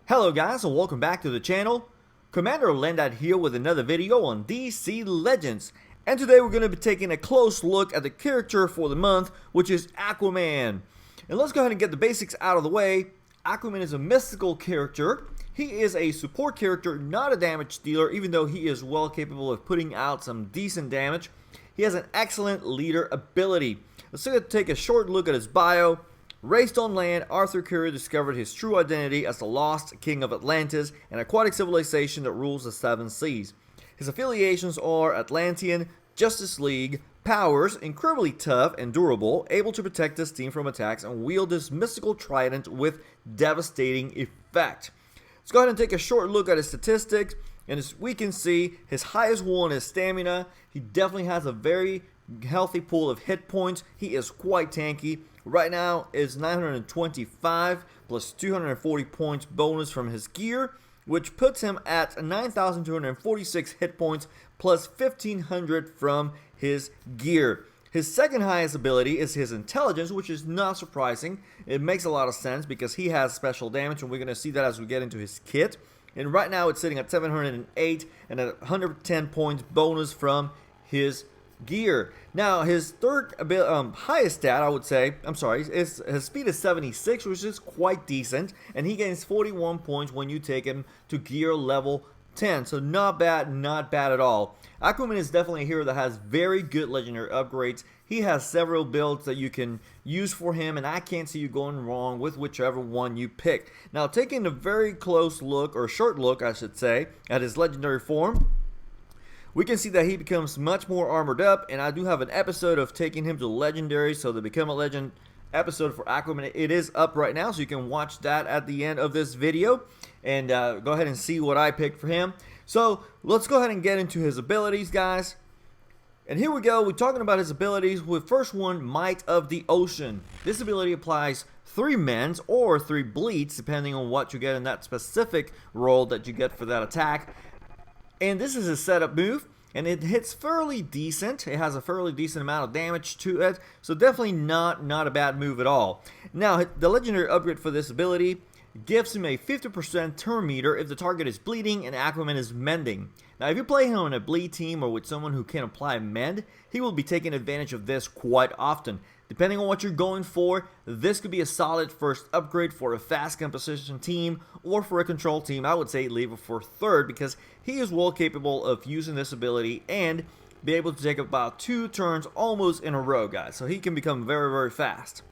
Hello guys and welcome back to the channel. Commander Landad here with another video on DC Legends. And today we're going to be taking a close look at the character for the month, which is Aquaman. And let's go ahead and get the basics out of the way. Aquaman is a mystical character. He is a support character, not a damage dealer, even though he is well capable of putting out some decent damage. He has an excellent leader ability. Let's take a short look at his bio. Raised on land, Arthur Curry discovered his true identity as the lost King of Atlantis, an aquatic civilization that rules the seven seas. His affiliations are Atlantean, Justice League, powers, incredibly tough and durable, able to protect his team from attacks, and wield his mystical trident with devastating effect. Let's go ahead and take a short look at his statistics, and as we can see, his highest one is stamina. He definitely has a very healthy pool of hit points. He is quite tanky. Right now is 925 plus 240 points bonus from his gear, which puts him at 9,246 hit points plus 1,500 from his gear. His second highest ability is his intelligence, which is not surprising. It makes a lot of sense because he has special damage, and we're going to see that as we get into his kit. And right now it's sitting at 708 and at 110 points bonus from his gear. Now his third highest stat, I would say, his speed is 76, which is quite decent, and he gains 41 points when you take him to gear level 10. So not bad at all. Aquaman is definitely a hero that has very good legendary upgrades. He has several builds that you can use for him, and I can't see you going wrong with whichever one you pick. Now taking a very close look, or short look I should say, at his legendary form, we can see that he becomes much more armored up, and I do have an episode of taking him to legendary, so the Become a Legend episode for Aquaman, it is up right now, so you can watch that at the end of this video, and go ahead and see what I picked for him. So let's go ahead and get into his abilities, guys. And here we go, we're talking about his abilities with first one, Might of the Ocean. This ability applies 3 mends or 3 bleeds, depending on what you get in that specific roll that you get for that attack. And this is a setup move, and it hits fairly decent. It has a fairly decent amount of damage to it, so definitely not a bad move at all. Now, the legendary upgrade for this ability gives him a 50% turn meter if the target is bleeding and Aquaman is mending. Now, if you play him on a bleed team or with someone who can apply mend, he will be taking advantage of this quite often. Depending on what you're going for, this could be a solid first upgrade for a fast composition team, or for a control team. I would say leave it for third, because he is well capable of using this ability and be able to take about 2 turns almost in a row, guys. So he can become very fast.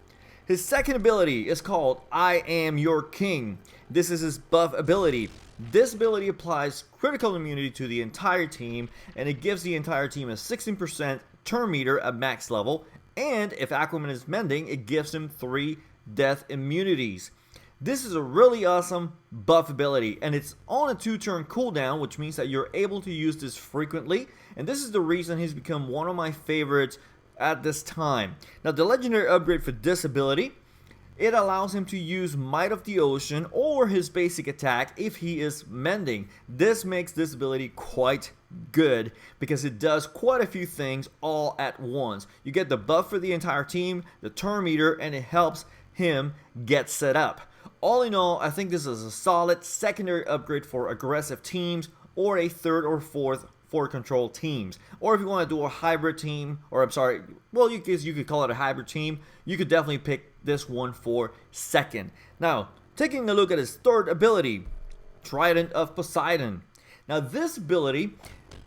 His second ability is called I Am Your King. This is his buff ability. This ability applies critical immunity to the entire team, and it gives the entire team a 16% turn meter at max level. And if Aquaman is mending, it gives him 3 death immunities. This is a really awesome buff ability, and it's on a 2-turn cooldown, which means that you're able to use this frequently, and this is the reason he's become one of my favorites at this time. Now, the legendary upgrade for this ability, it allows him to use Might of the Ocean or his basic attack if he is mending. This makes this ability quite good because it does quite a few things all at once. You get the buff for the entire team, the turn meter, and it helps him get set up. All in all, I think this is a solid secondary upgrade for aggressive teams, or a third or fourth for control teams. Or if you want to do a hybrid team, or you could call it a hybrid team, you could definitely pick this one for second. Now, taking a look at his third ability, Trident of Poseidon. Now, this ability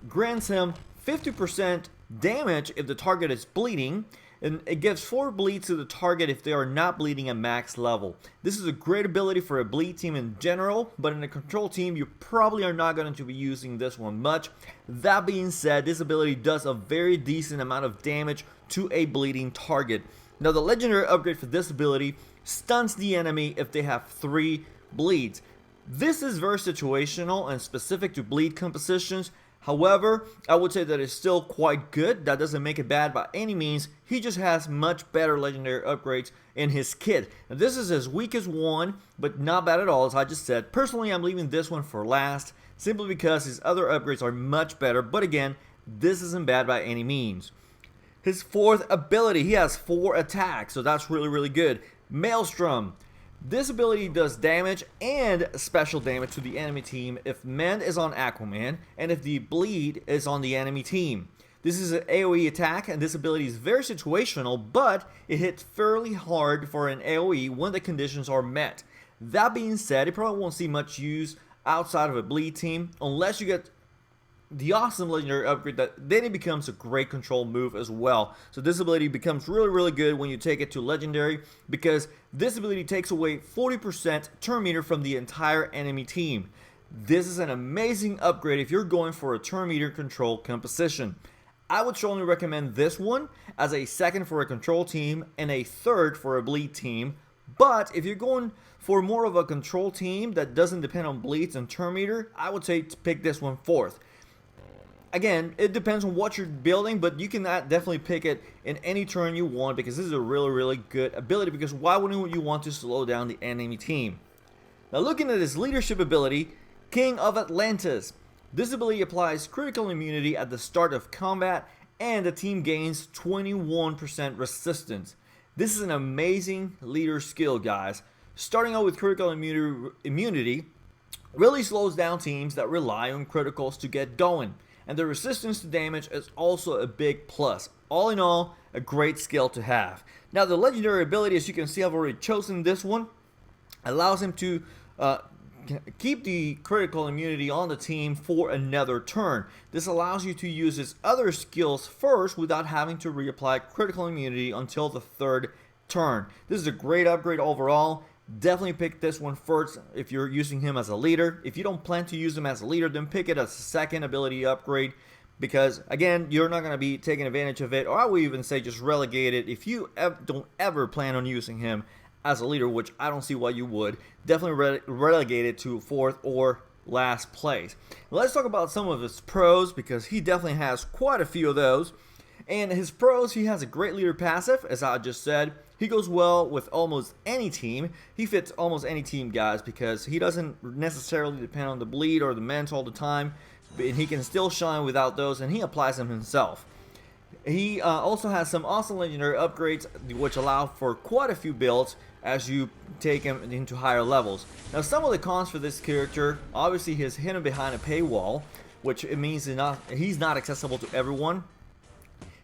grants him 50% damage if the target is bleeding, and it gives 4 bleeds to the target if they are not bleeding at max level. This is a great ability for a bleed team in general, but in a control team, you probably are not going to be using this one much. That being said, this ability does a very decent amount of damage to a bleeding target. Now, the legendary upgrade for this ability stuns the enemy if they have 3 bleeds. This is very situational and specific to bleed compositions. However, I would say that it's still quite good. That doesn't make it bad by any means. He just has much better legendary upgrades in his kit. Now, this is his weakest one, but not bad at all, as I just said. Personally, I'm leaving this one for last, simply because his other upgrades are much better. But again, this isn't bad by any means. His fourth ability, he has 4 attacks, so that's really good. Maelstrom. This ability does damage and special damage to the enemy team if Mend is on Aquaman and if the bleed is on the enemy team. This is an AoE attack, and this ability is very situational, but it hits fairly hard for an AoE when the conditions are met. That being said, it probably won't see much use outside of a bleed team unless you get the awesome legendary upgrade, that then it becomes a great control move as well. So this ability becomes really good when you take it to legendary, because this ability takes away 40% turn meter from the entire enemy team. This is an amazing upgrade if you're going for a turn meter control composition. I would strongly recommend this one as a second for a control team and a third for a bleed team. But if you're going for more of a control team that doesn't depend on bleeds and turn meter, I would say to pick this one fourth. Again, it depends on what you're building, but you can definitely pick it in any turn you want, because this is a really good ability, because why wouldn't you want to slow down the enemy team? Now looking at his leadership ability, King of Atlantis. This ability applies critical immunity at the start of combat, and the team gains 21% resistance. This is an amazing leader skill, guys. Starting out with critical immunity really slows down teams that rely on criticals to get going. And the resistance to damage is also a big plus. All in all, a great skill to have. Now the legendary ability, as you can see, I've already chosen this one, allows him to keep the critical immunity on the team for another turn. This allows you to use his other skills first without having to reapply critical immunity until the third turn. This is a great upgrade overall. Definitely pick this one first if you're using him as a leader. If you don't plan to use him as a leader, then pick it as a second ability upgrade, because again, you're not going to be taking advantage of it, or I would even say just relegate it if you don't ever plan on using him as a leader, which I don't see why you would. Definitely relegate it to fourth or last place. Let's talk about some of his pros, because he definitely has quite a few of those. And his pros, he has a great leader passive, as I just said. He goes well with almost any team. He fits almost any team, guys, because he doesn't necessarily depend on the bleed or the mends all the time, and he can still shine without those, and he applies them himself. He also has some awesome legendary upgrades, which allow for quite a few builds as you take him into higher levels. Now, some of the cons for this character, obviously, he's hidden behind a paywall, which it means he's not accessible to everyone.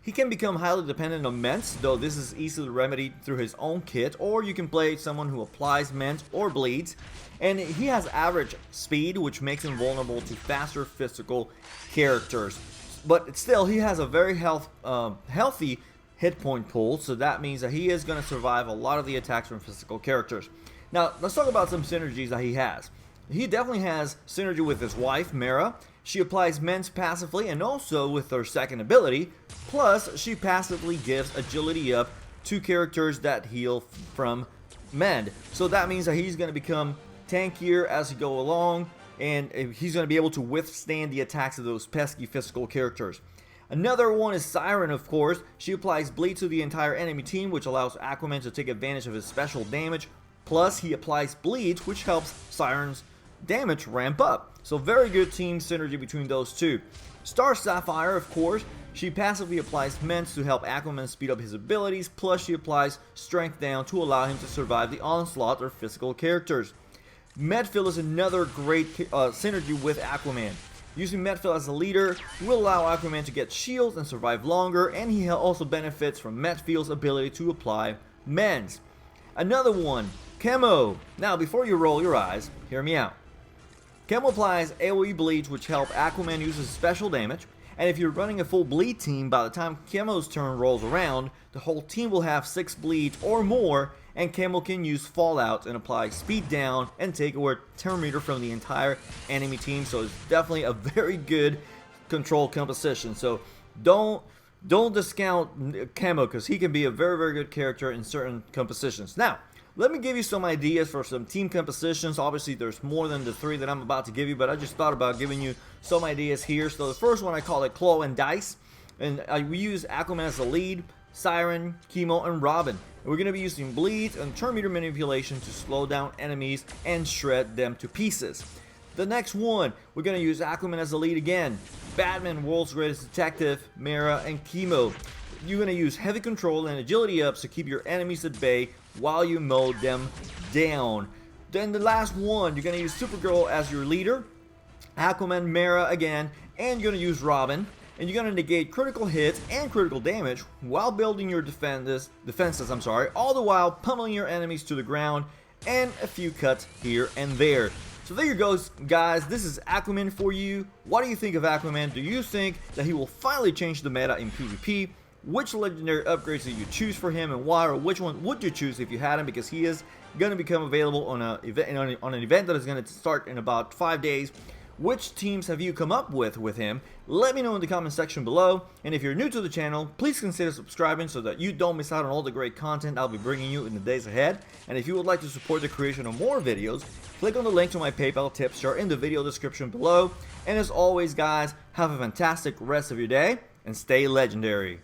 He can become highly dependent on ments, though this is easily remedied through his own kit, or you can play someone who applies ment or bleeds. And he has average speed, which makes him vulnerable to faster physical characters. But still, he has a very healthy hit point pool, so that means that he is going to survive a lot of the attacks from physical characters. Now, let's talk about some synergies that he has. He definitely has synergy with his wife, Mera. She applies mends passively and also with her second ability. Plus, she passively gives agility up to characters that heal from mend. So that means that he's going to become tankier as he go along, and he's going to be able to withstand the attacks of those pesky physical characters. Another one is Siren, of course. She applies bleed to the entire enemy team, which allows Aquaman to take advantage of his special damage. Plus, he applies bleeds, which helps Siren's damage ramp up. So very good team synergy between those two. Star Sapphire, of course, she passively applies mends to help Aquaman speed up his abilities, plus she applies strength down to allow him to survive the onslaught of physical characters. Medfill is another great synergy with Aquaman. Using Medfill as a leader will allow Aquaman to get shields and survive longer, and he also benefits from Medfill's ability to apply mends. Another one, Chemo. Now before you roll your eyes, hear me out. Chemo applies AoE bleeds, which help Aquaman use his special damage, and if you're running a full bleed team, by the time Chemo's turn rolls around, the whole team will have 6 bleeds or more, and Chemo can use Fallout and apply speed down and take away turn meter from the entire enemy team. So it's definitely a very good control composition. So don't discount Chemo, because he can be a very good character in certain compositions. Now, let me give you some ideas for some team compositions. Obviously, there's more than the 3 that I'm about to give you, but I just thought about giving you some ideas here. So the first one, I call it Claw and Dice, and we use Aquaman as the lead, Siren, Chemo, and Robin. And we're going to be using bleeds and turn meter manipulation to slow down enemies and shred them to pieces. The next one, we're going to use Aquaman as the lead again, Batman, World's Greatest Detective, Mera, and Chemo. You're going to use heavy control and agility ups to keep your enemies at bay while you mow them down. Then the last one, you're going to use Supergirl as your leader, Aquaman, Mera again, and you're going to use Robin. And you're going to negate critical hits and critical damage while building your defenses, all the while pummeling your enemies to the ground and a few cuts here and there. So there you go, guys. This is Aquaman for you. What do you think of Aquaman? Do you think that he will finally change the meta in PvP? Which legendary upgrades did you choose for him and why, or which one would you choose if you had him? Because he is going to become available on an event that is going to start in about 5 days. Which teams have you come up with him? Let me know in the comment section below. And if you're new to the channel, please consider subscribing so that you don't miss out on all the great content I'll be bringing you in the days ahead. And if you would like to support the creation of more videos, click on the link to my PayPal tips jar in the video description below. And as always, guys, have a fantastic rest of your day and stay legendary.